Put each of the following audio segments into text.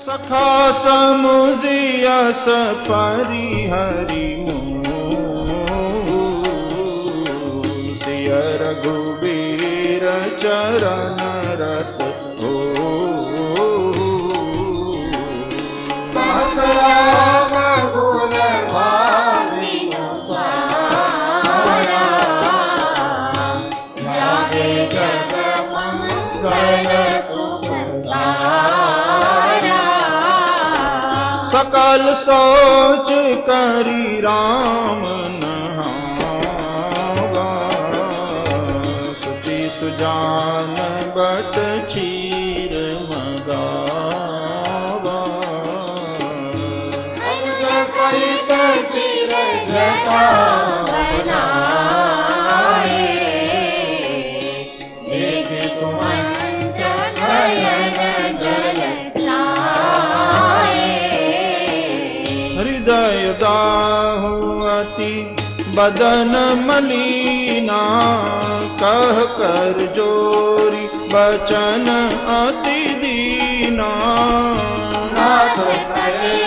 सखा समुझियस परिहरि सिय रघुबीर चरण रत हो। सकल सोच करी राम नहावा सुचि सुजान बट क्षीर मगावा। सहित सिर जटा बनाए देख सुमंत नयन जल हृदय दाहु अति बदन मलीना कह कर जोरी बचन अति दीना। नाथ करे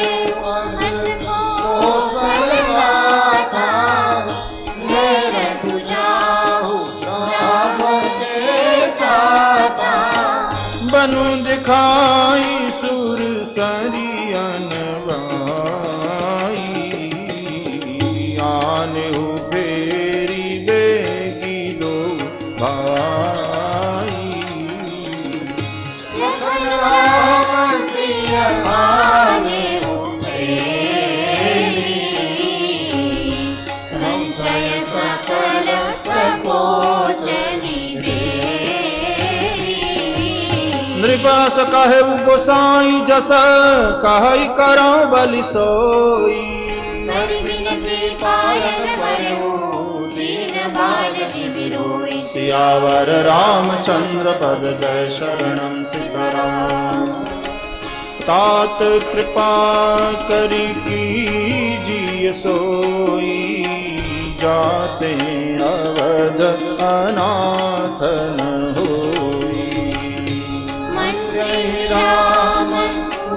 बनु दिखाई सुर सरियन आने हो फेरी बेगी दो भाई। लखन राम सिया आने हो फेरी संशय सकल सकोच नृपास कहे गोसाई जस कहि करो बलि सोई। सियावर रामचंद्र पद जय शरणं सीताराम। तात कृपा करी कीजिए सोई जाते अवध अनाथ न होई। राम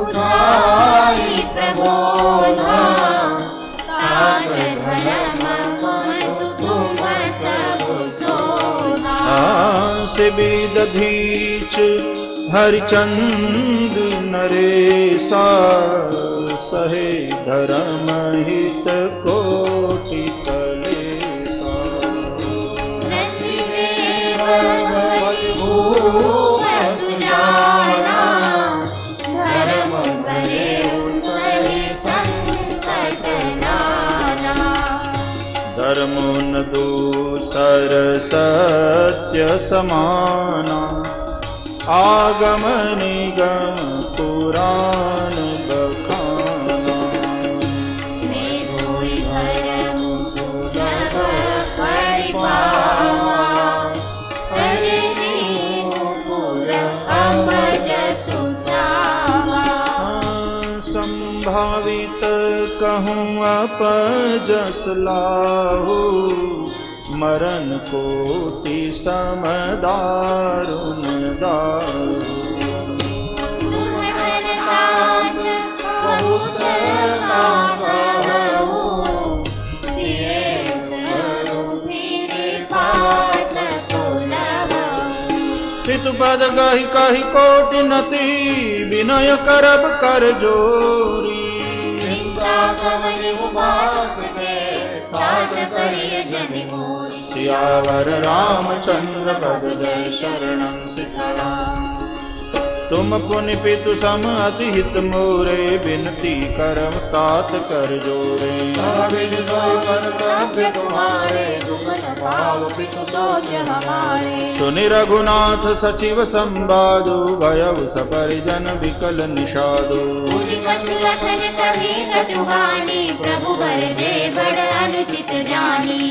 उठाई प्रबोधा तात धर्म मधु तुम सब सोधा। सिबिद धीच हरिचंद नरेसा सहे धर्म हित कोटि कलेसा। धर्मो न दूसर सत्य समाना आगम निगम पुराण बखाना। संभावित कहूँ अपजस लाहू मरण कोटि सम दारुण दारू। पितु पद गहि कहि कोटि नति विनय करब कर जोरी। सियावर रामचंद्र पद जय शरणं सीताराम। तुम पुनि पितु सम अति हित मोरे बिनती करम तात कर जोरे। सुनि रघुनाथ सचिव संवादु भयउ सपरिजन विकल निषादु।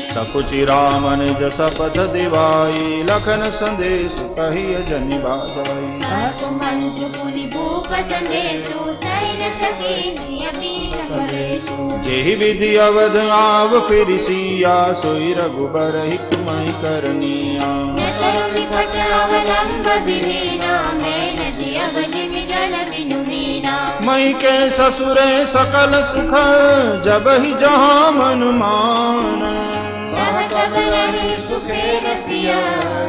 सकुचि राम निज सपथ दिवाई लखन संदेश कहिय जनि बाजाई। सुमंत्र पुनि भूप संदेशु सहिन सके सिय पीठ कलेशु। जेहि विधि अवध आव फिर सिया सोई रघुबर हितमहि करनिया। निपट अवलंब विहीना मैं न जिय भज जल बिनु मीना। मई के ससुरे सकल सुख जब ही जहाँ मन मान तब रहे सुखे रसिया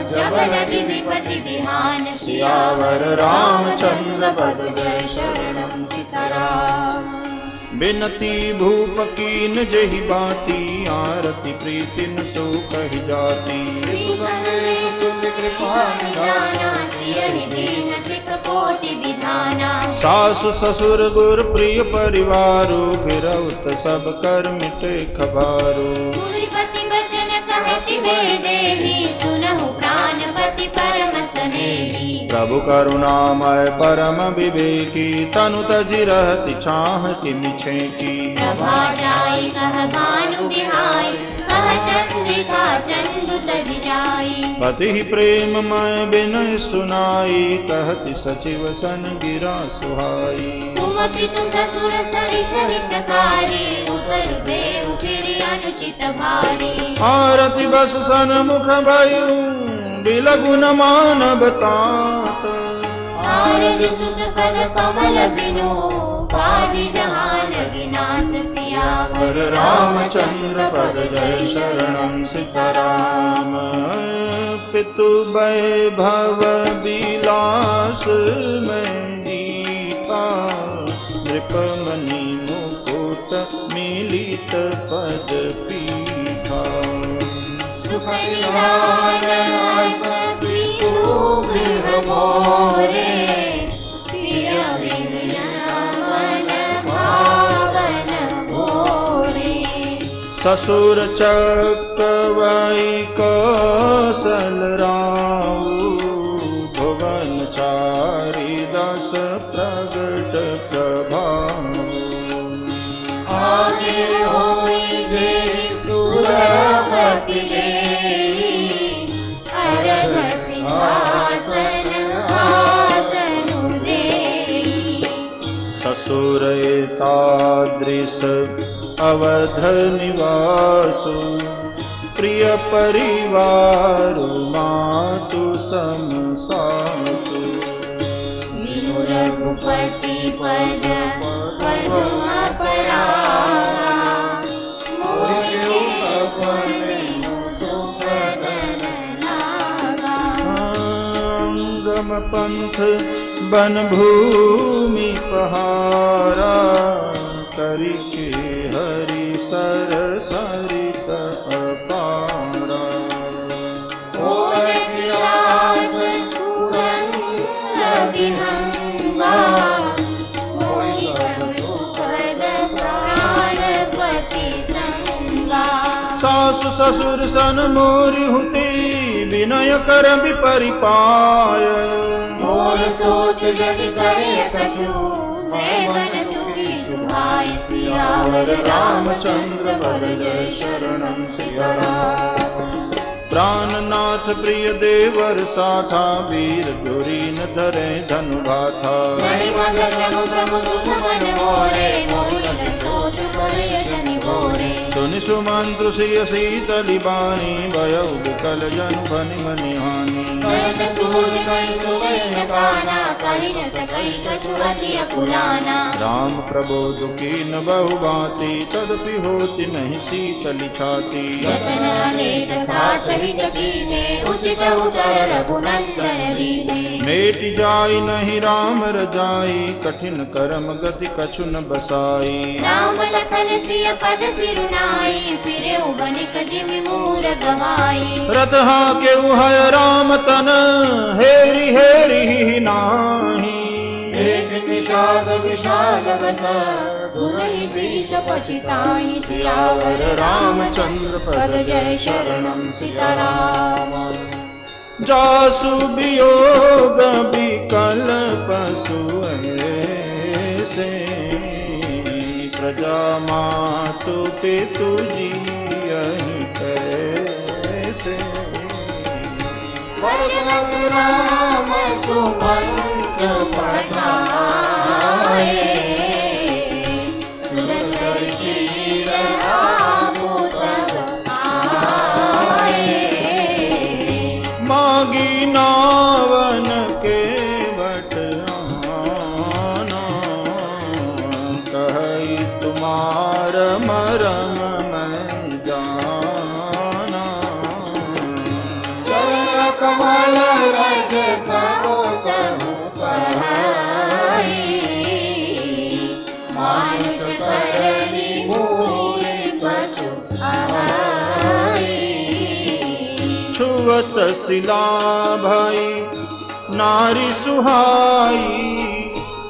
जब लगी विपति बिहान सियावर रामचंद्र पद जय शरणम सीताराम। बिनती भूप कीन जहि बाती आरती प्रीतिन सो कहि जाती सासु ससुर गुर प्रिय परिवारो फिरउत सब कर मिटे खबारो वचन कहति वे देवी सुनहु प्राणपति परम स्नेही प्रभु करुणामय परम विवेकी तनु तजि रहति छाह किमिछे की प्रभा जाई कह भानु बिहाई कह चंद्रिका चंदु तज जाई पति प्रेममय बिनय सुनाई कहति सचिव सन गिरा सुहाई तुम पितु ससुर सरिस हितकारी उतरु देव फिर अनुचित भारी आरती बस सन मुख भयु बिलगुन मानव तात आरज सुत पद कमल बिनु पादि जहान गिनात सियावर रामचंद्र पद जय शरणम सीताराम। पितु वैभव विलास में ईता नृपमणि मुकुट मिलित पद पीठा सुख निदान रस प्रियु गृह मोरे प्रिय विनयन भावन भोरे ससुर चक्रवाई कौशल राऊ भुवन चारि दस प्रगट प्रभाव आगे होई जे सुरपति अरघ सिंहासन आसनु देई ससुर तादृश अवध निवासु प्रिय परिवारु मातु सम सासु विनु रघुपति पद पद्म परागा मोहि सपने सुपदन नागा गम पंथ बन भूमि पहारा करिके हरि सर सरित अपारा विहंगा मोहि सब सुखद प्राणपति संगा सासु ससुर सन मोरि हुति विनय कर विपरिपाय मोर सोच जग करे कछु देवन सुखी सुहाय सियावर रामचंद्र पद जय शरणम सियाराम। प्राणनाथ प्रिय देवर साथा वीर दुरीन धरे धनु गाथा मणिमग श्रम प्रभु दुख मन मोरे मोहित सोच करे जनि भोरे सुनि सुमंत्र सिय शीतलि बाणी भयउ विकल जनु भनि मनि हानि भरत सूर करि सुवै न काना कहि न सकई कछु अति अकुलाना राम प्रबोध कीन बहु बाती तदपि होति नहीं शीतलि छाती यतन अनेक साथ हित कीने उचित उतर रघुनंदन रीने मेटि जाई नहीं राम रजाई कठिन करम गति कछु न बसाई राम लखन सिय पद सिरुनाई फिरे बनिक जिमि मूर गवाई रथ हाके उहय राम तन हेरि हेरि नाही एक निषाद विषाद बस पुरहि शीश पछिताहि सियावर रामचंद्र पद जय शरणम सीताराम। जासु वियोग विकल पशु से प्रजा मातु पितु जियहि कैसे राम सुमंत्र पठाए सुरसर कीर आपो तब आए मागी नावन के बट आना धर्म मैं जाना। चरण कमल रज सबो सबु पाई, मानुष करनी भूल पछु आई। छुवत शिला भई नारी सुहाई,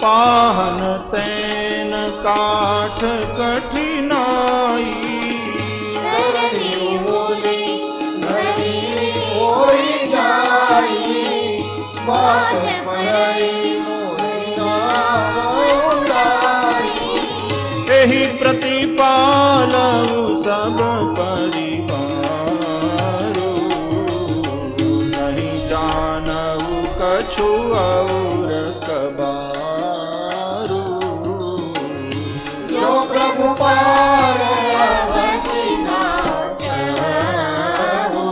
पाहन तैन काठ कठिनाई। धरनी मूली धरी होई जाई, बाट पड़ई मोहि नाव उड़ाई। एहि प्रतिपालऊ सब परिवारो, नहीं जानऊ कछु और कबारो। जो प्रभु पार बसी ना चाहू,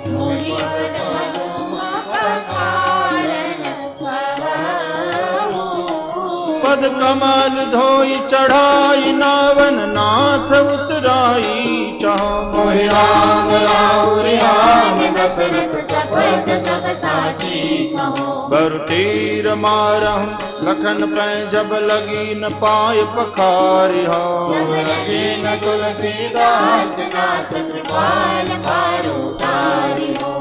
मुनि पद पद्म पखारन कहू। पद कमल धोई चढ़ाई, नावन नाथ उतराई। चाहो मोहि राम राउर राम दशरथ सपथ सब साची कहो। बरु तीर मारहूँ लखन पै जब लगी न पाय पखारि हो। सब लगे न तुलसीदास नाथ कृपाल पारो तारि हो।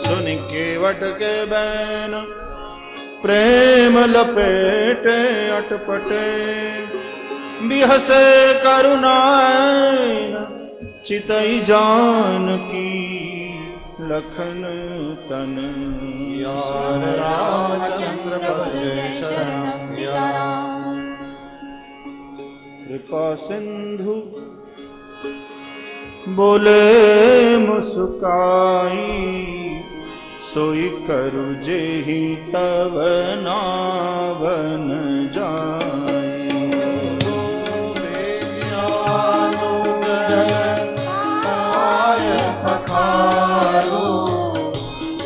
सुनि केवट के बैन प्रेम लपेटे अटपटे, बिहसे करुणायन चितई जानकी। लखन तन सियार रामचंद्र पद शरण सीताराम। कृपा सिंधु बोले मुस्काई, सोई करु जेहि तव नावन जाई। पखारो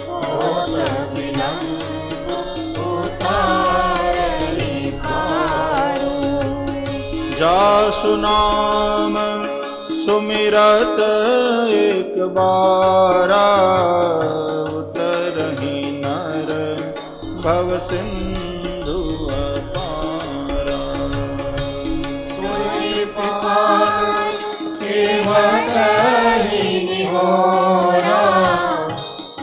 होत विलंब उतारहि पारो। जासु नाम सुमिरत एक बारा, उतरहि नर भव सिंधु अपारा। सोई पार केवट ही निहोरा,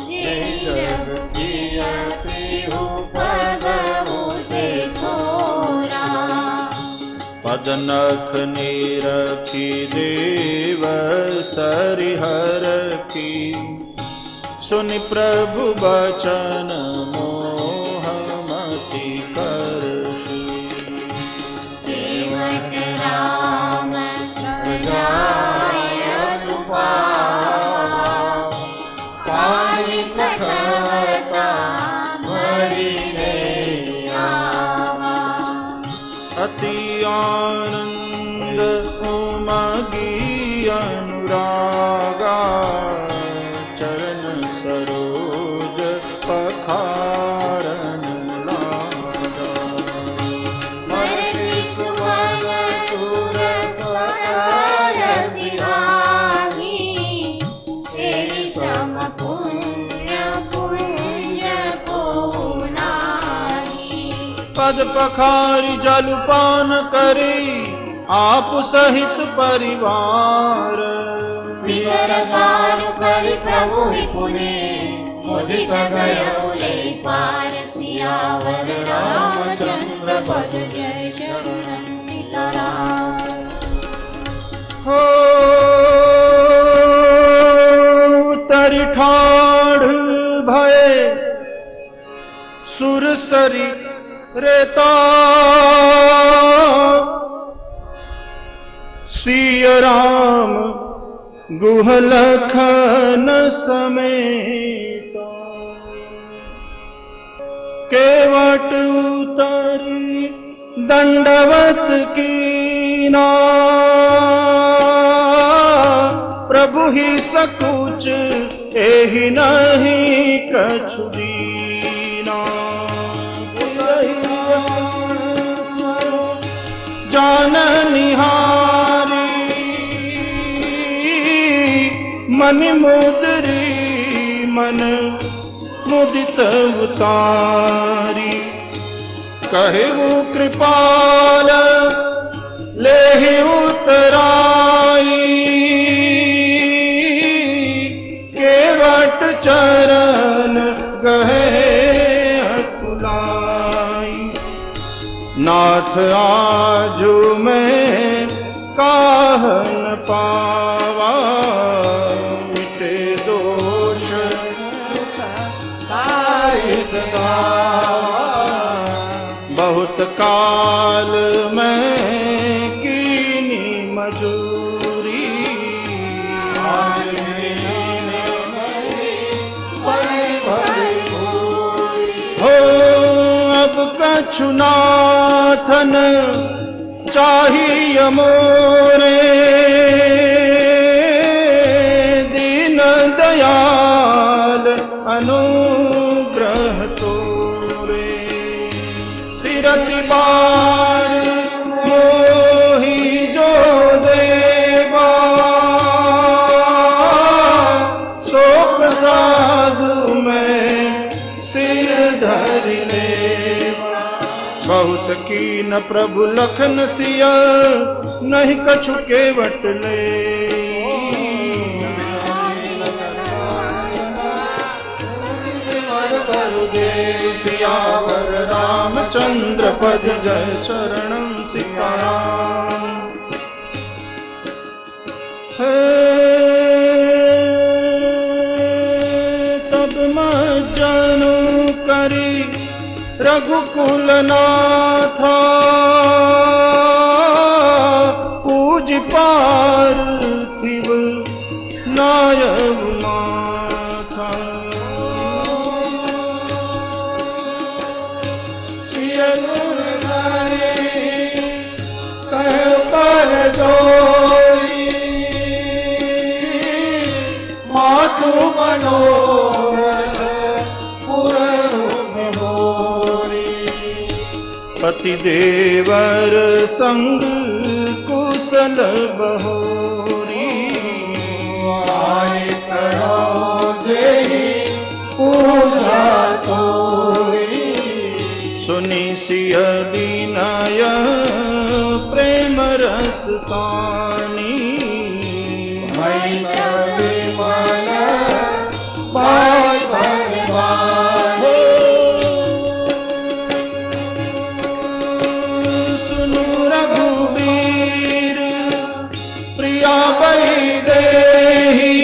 जे जग किया त्रिहु पदहु देखोरा। पद नख निरखी देव सरिहर की, सुनि प्रभु बचन मोह मति करषि। केवट राम जाय सुपाव, पानी कठवता भरी रे आवा। अति आनंद उमगी अनुरागा, चरण सरोज पखारन लागा। हर्षि सुमन सुरस रसि भाहि, तेहि सम पुण्य पुण्य को नाहि। पद पखारि जलपान करी, आप सहित परिवार। भीतर पार करि प्रभु ही पुने, मुदित गयो ले पार। सियावर रामचंद्र पद जय शरण सीताराम। हो उतरि ठाढ़ भय सुरसरी रेता, सिय राम गुहलखन समेता। केवट उतरी दंडवत कीना, प्रभु ही सकुच एहि नहीं कछु दीना। जान निहार मनि मुदरी मन मुदित उतारी। कहे वो कृपाल लेहि उतराई, केवट चरण गहे अकुलाई। नाथ आजु मैं काहन पावा, मिटे दोष तारित दावा। बहुत काल में कीनी मजूरी, आज हो अब कछु नाथन चाहिए मोरे। दीन दयाल अनुग्रह तोरे, तिरति बार मोहि जो देवा। सो प्रसाद में सिर धर लेवा। बहुत कीन प्रभु लखन सिया, नहीं कछु केवट ले। सियावर रामचंद्र पद जय शरणं सियाराम। तब मज्जनु करी रघुकुल नाथा, पूज पार्थिव नायक माथा। मातु मनोरथ पुरन होरी। पति देवर संग कुशल बहोरी। आए करो जेहि पूजा तोरी। सुनि सिय विनय प्रेम रस सानी। सुनु रघुबीर प्रिया बलि देहि।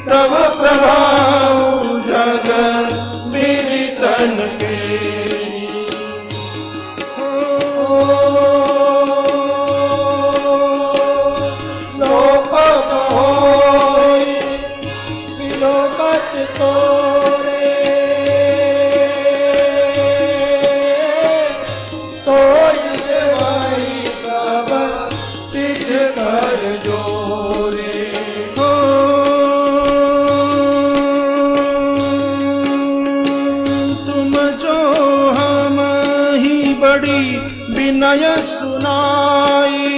तब प्रभाव जग विदितन के। विनय सुनाई,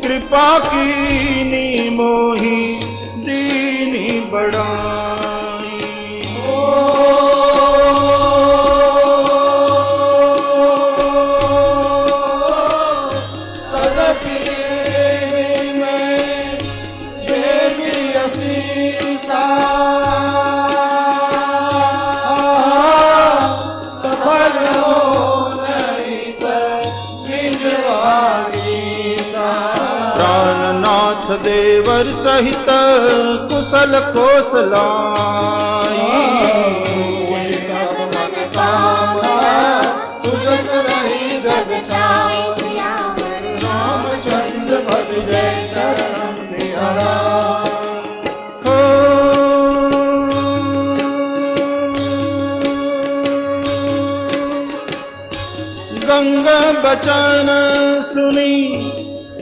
कृपा कीनी मोहि दीनी बड़ाई। तदपि मैं देवी असीसा। प्राणनाथ देवर सहित कुशल कोसलाई। सब मन कामना सुजस रही जग छाई। रामचंद्र पद जय शरणं सियाराम। गंगा बचन सुनी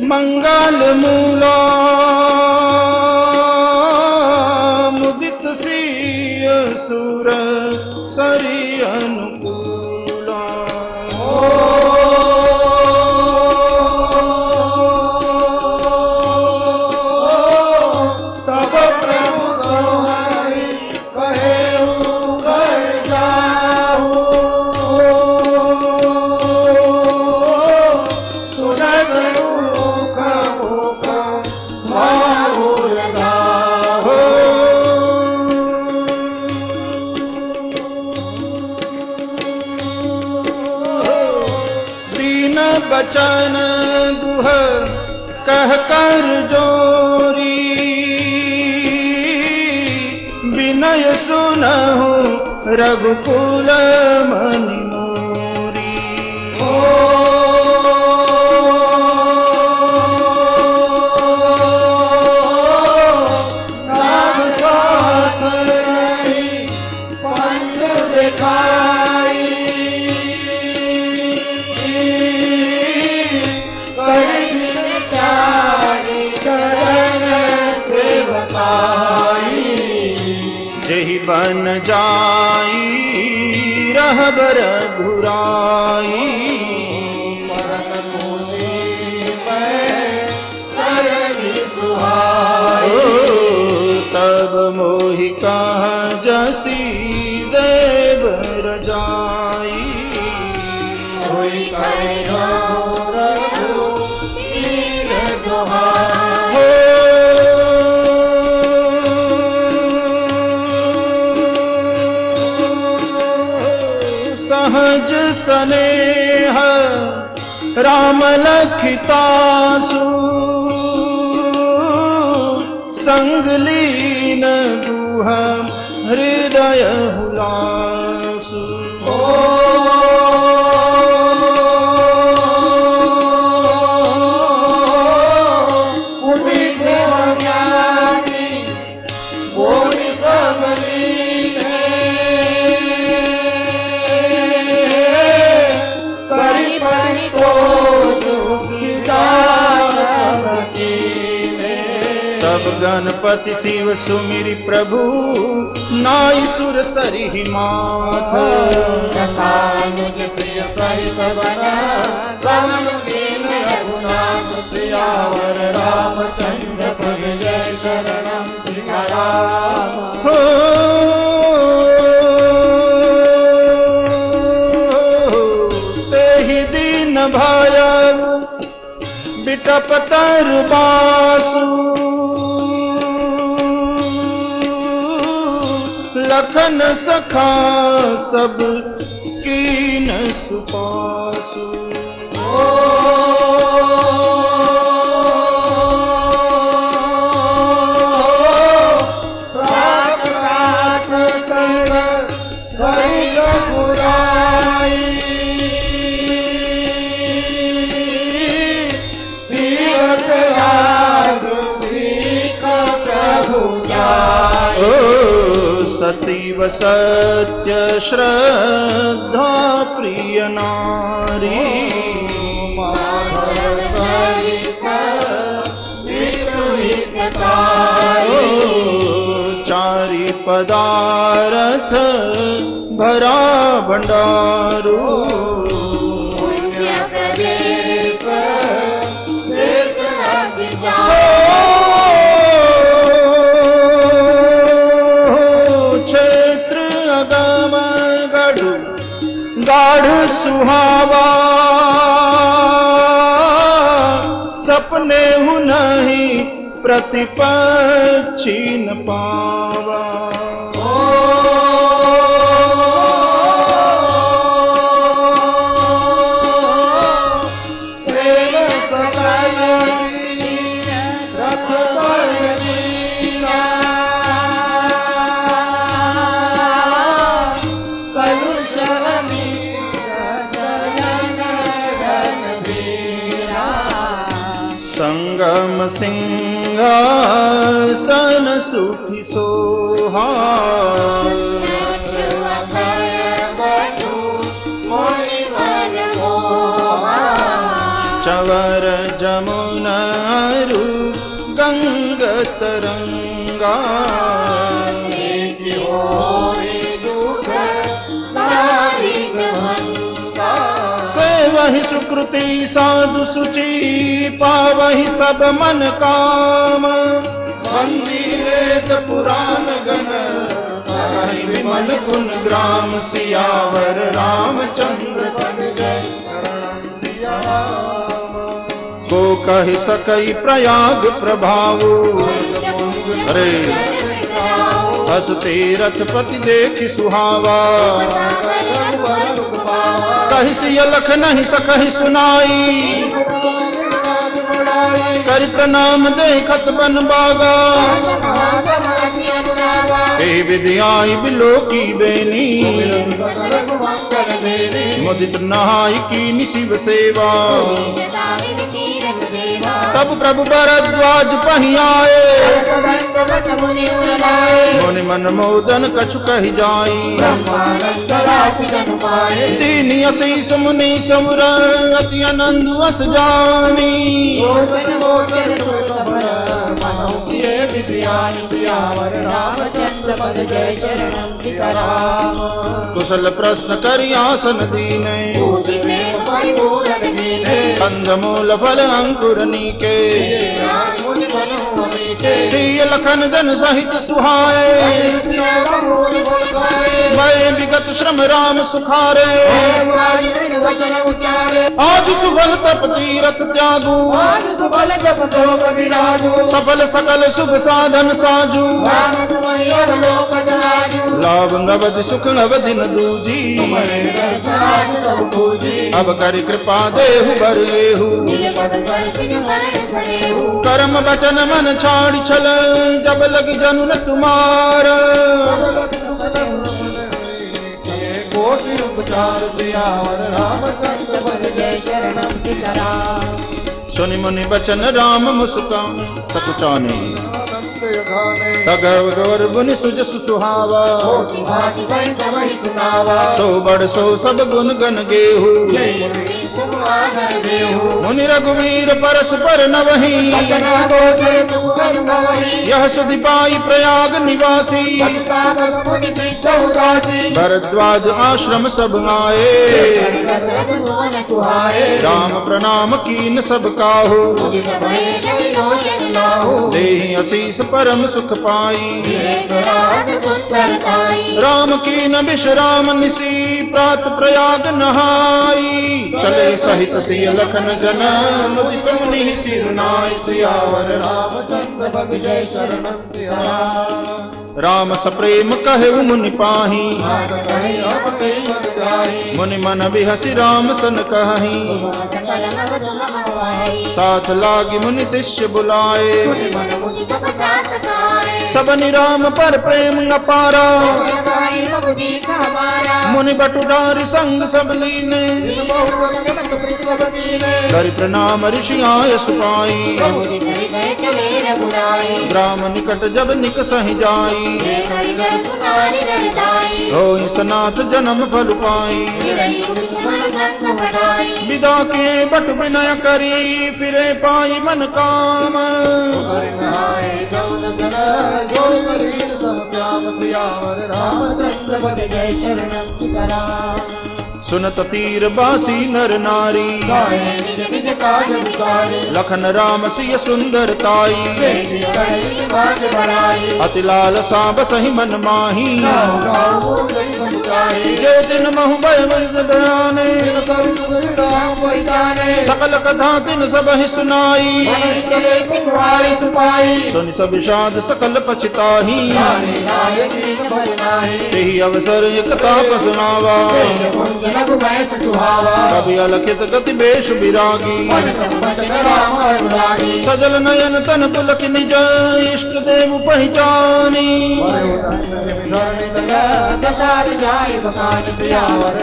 मंगल मूला। मुदित सिय सुर सरी अनुकूला। बचन गुह कह कर जोरी, विनय सुनहु रघुकुल मनि मोरी। नाम साथ रही पंथ दिखाई, कर दिन चारि चरण सेवकाई। जहि बन जाई रहबर घुराई, परन मुनि में करहि सुहाई। तब मोहि कहाँ जसी देव रजाई। सोई करो रघुवीर दुहाई। सहज स्नेह राम लखितासु, संग लीन गुह हृदय हुलासु। पुनि ज्ञानी बोलि सब लीने, परि परि तोष विदार कीने। तब गणपति शिव सुमिरि प्रभु, नाई सुर सरिहि माथ। सखानुज सिय सहित बना, पवन दीन रघुनाथ सियावर रामचंद्र प्रभु जय शरणं सियाराम। हो तेहि दीन भयउ बिटप तरु बासु, लखन सखा सब कीन सुपासु। प्रात प्रात कर हरि रघुराई, तीरथ राज दीक प्रभु जाई। सतीव सत्य श्रद्धा प्रिय नारी, माधव सरिस हितकारी। चारि पदारथ भरा भंडारू, पुण्य प्रदेश देश अभिजात। क्षेत्र अगम गढ़ गाढ़ सुहावा, सपने हु नहीं प्रतिपक्षी न पावा। सेव सकल रथ पर वीरा, कलुष संगम सिंहासन सुखी सोहा, चवर जमुनारु गंग तरंगा, से वही सुकृति साधु सुचि पावहि सब मन काम। वंदी वेद पुराण गण करहि विमल गुण ग्राम, सियावर रामचंद्र पद जय शरणं सिया राम। को कहि सकई प्रयाग प्रभाव, हरे हसते रथपति देख सुहावा रघुबर सुख पावा कहि सिय लख नहीं सकहि सुनाई नाथ बड़ाई कर प्रणाम देखत बन बागा हे विद्याई बिलो की बेनी मुदित नहाई की शिव सेवा तब प्रभु भरद्वाज पहियाए मुनि मन मोदन कछु कहि जाई दीन असीस मुनि समुर अति आनंद अस जानी रामचंद्र पद जय शरणं सीताराम कुशल प्रश्न करि आसन दीने कंदमूल फल अंकुर नीके सिय लखन जन सहित सुहाए भय विगत श्रम राम सुखारे आज सुफल तप तीरथ त्यागू सफल सकल शुभ साधन साजू लाभ नवद सुख नवदिन दूजी अब करि कृपा देहु बर लेहु कर्म वचन मन छाड़ छल जब लगी जनु न तुम्हार कोटि उपचार सियावर रामचंद्र पद जय शरणं सीताराम सुनि मुनि बचन राम मुस्कान सकुचाने तगर गौर बुनि सुजस सुहावा सो बड़ सो सब गुण गन गेहू मुनि रघुवीर परस पर नवही यह सुधि पाई प्रयाग निवासी भरद्वाज आश्रम सब आए राम प्रणाम कीन सब काहू देहि आशीष परम सुख पाई राम कीन विश्राम निसी प्रात प्रयाग नहाई चले सहित सिय लखन जन मुदित मुनि सिर नाय सियावर रामचंद्र पद जय शरणं सीताराम राम सप्रेम कहे मुनि पाही मुनि मन बिहसी राम सन कही साथ लागी मुनि शिष्य बुलाए सबनि राम पर प्रेम अपारा मुनि बटुडारी संग सब लीने करि प्रणाम ऋषि आय सुपाई ग्राम निकट जब निक सहि जाई होई सनाथ जन्म फल पाई विदा के बट विनय करी फिरे पाई मन काम रामचंद्र पद जय शरणं सीताराम सुनत तीर बासी नर नारी लखन राम सिय सुंदरताई अति लाल सा बसहि मन माही जे दिन महु भय बयाने सकल कथा तिन सब ही सुनाई सुनि सब विषाद सकल पछताही तेहि अवसर एक तापस नावा कभी अलखित गति बेश विरागी सजल नयन तन पुलक निज इष्ट देव पहचानी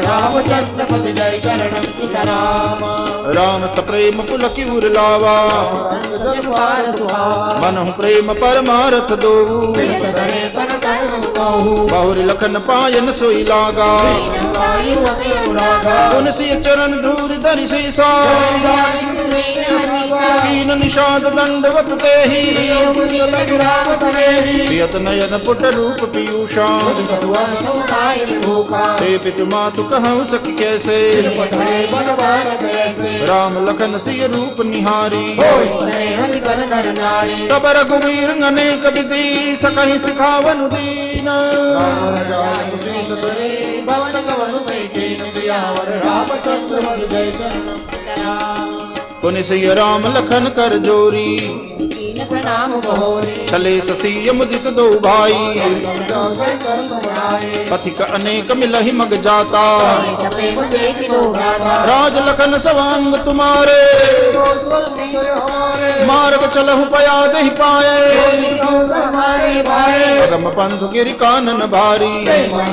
रामचंद्र पद जय शरणं सीताराम राम सप्रेम पुलकी उर्लावा मनहु प्रेम परमारथ दो बहुरी लखन पायन सोई लागा तुलसी चरण धूर धरि शीसा कीन निषाद दंडवत देहि प्रियत नयन पुट रूप पीयूषा ते पितु मातु कहूँ सखी कैसे राम लखन सिय रूप निहारी तब रघुवीर अनेक विधि सकहि सिखावन दीन रामचंद्र पद जय शरणं सीताराम पुनि सिय राम लखन कर जोरी नाम बहोरी चले ससी मुदित दो भाई जागर कर्म बनाए पथिक अनेक मिलहि मग जाता सप्रेम देख दो भ्राता राज लखन सवांग तुम्हारे हमारे मार्ग चलहु पया दहि पाए हमारे भाई अगम पंथ गिरि कानन भारी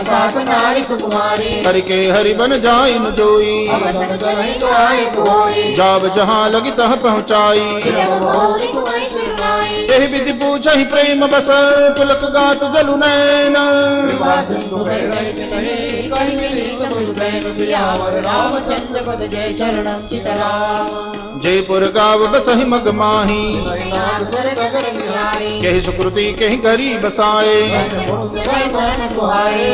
साथ नारी सुकुमारी हरि के हरि बन जाइन जोई अवसर चलहि तो आए सोई जाब जहाँ लगी तह पहुँचाई बहोरी तुम्हारी सिरनाई यही विधि पूछहि प्रेम बस पुलक गात जलु नैन रामचंद्र पद जय शरणम सीताराम जयपुर गाव बसहि मग माही केहि सुकृति केहि गरी बसाए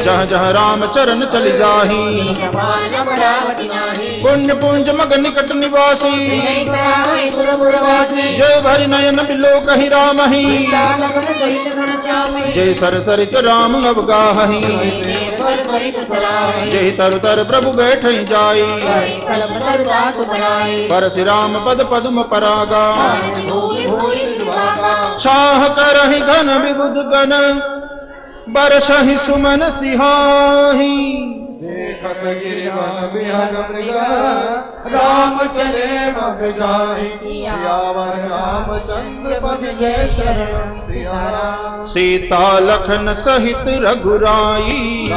जहाँ जहाँ राम चरण चल जाही पुण्य पुंज मग निकट निवासी जय भरि नयन बिलो कहि रामहि जय सर सरित राम अवगाहि जय तरु तर प्रभु बैठ जाई परसि राम पद पद्म परागा छाह करहि घन विबुध गण बरसहि सुमन सिहाही देखत गिरिवन विहग मृग राम चले मग जाहि सियावर रामचंद्र पद जय शरणम सियाराम सीता लखन सहित रघुराई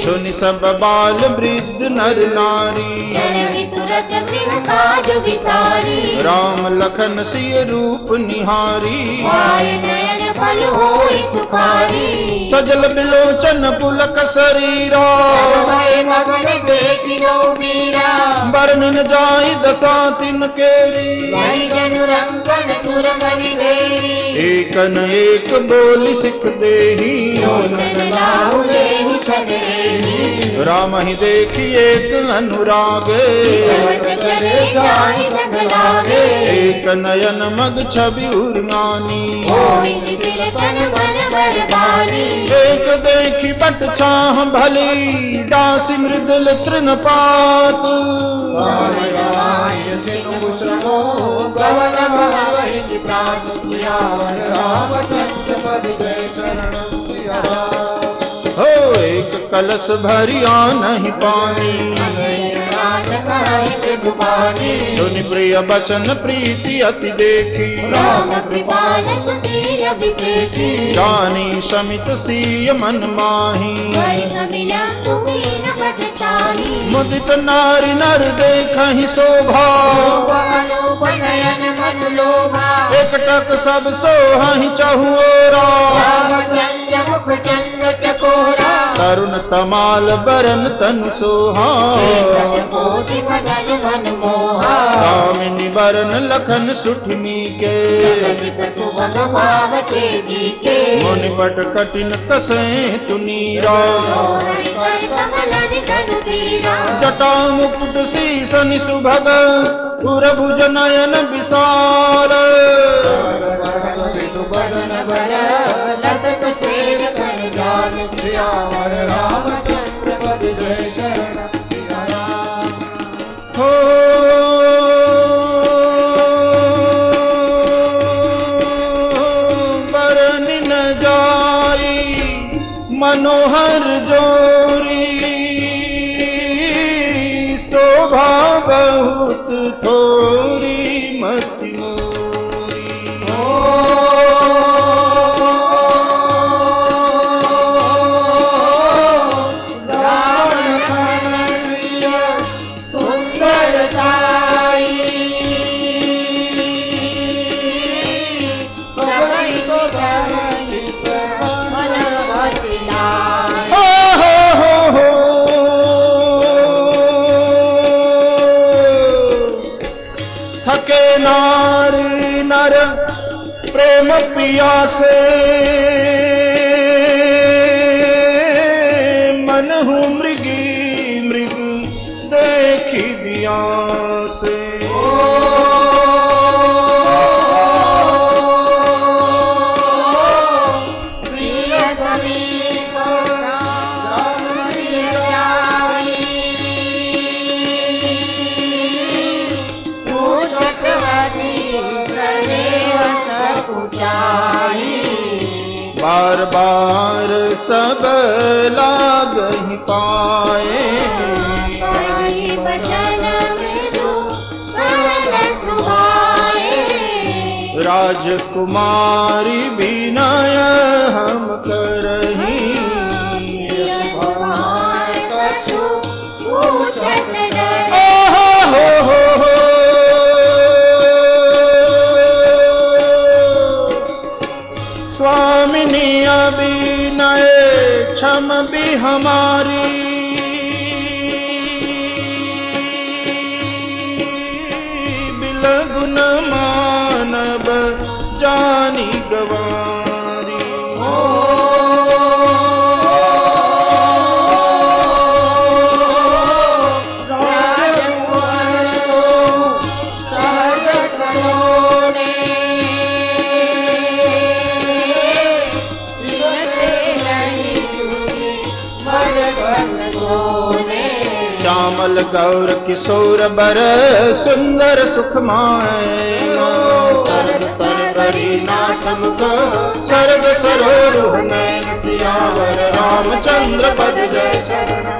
सुनि सब बाल वृद्ध नर नारी राम लखन सिय रूप निहारी सजल बिलोचन पुलक शरीरा बरन जाई दशा तिन केरी एकन एक बोली सिख देही राम ही देखी एक अनुराग एक नयन मग छवि उर्नानी एक देखी पट छाह भली दासी मृदुल तृण पात रामचंद्र पद जय शरणम सियाराम हो एक कलश भरिया नहीं पानी सुनि प्रिय बचन प्रीति अति देखी जानी समित सीय मन माही मुदित नारी नर देखहि शोभा एकटक सब सोहहि चहुओरा तरुण तमाल बरन तनु सोहा कामिनी बरन लखन सुठनी के मुनि पट कठिन कसे तुनीरा जटा मुकुट शीसन सुभग उरभुज नयन विशाल रामचंद्र पद जय शरणम सियाराम हो बरनि न जाई मनोहर जोरी शोभा बहुत थोरी मति नारी नर प्रेम पियासे मनहु मृगी मृग देखी दिया से बार बार सब लागहि पाए कहि बचन मृदु सहज सुहाए राजकुमारी विनय हम करही कछु पूछत डरे हो स्वामिनी अभिनय क्षम भी हमारी बिलगुन मानव जानी गवारी श्यामल गौर किशोर बर सुंदर सुखमाय सरद सरबरी नाथ मुख सरद सरोरुह नयन सियावर रामचंद्र पद जय शरण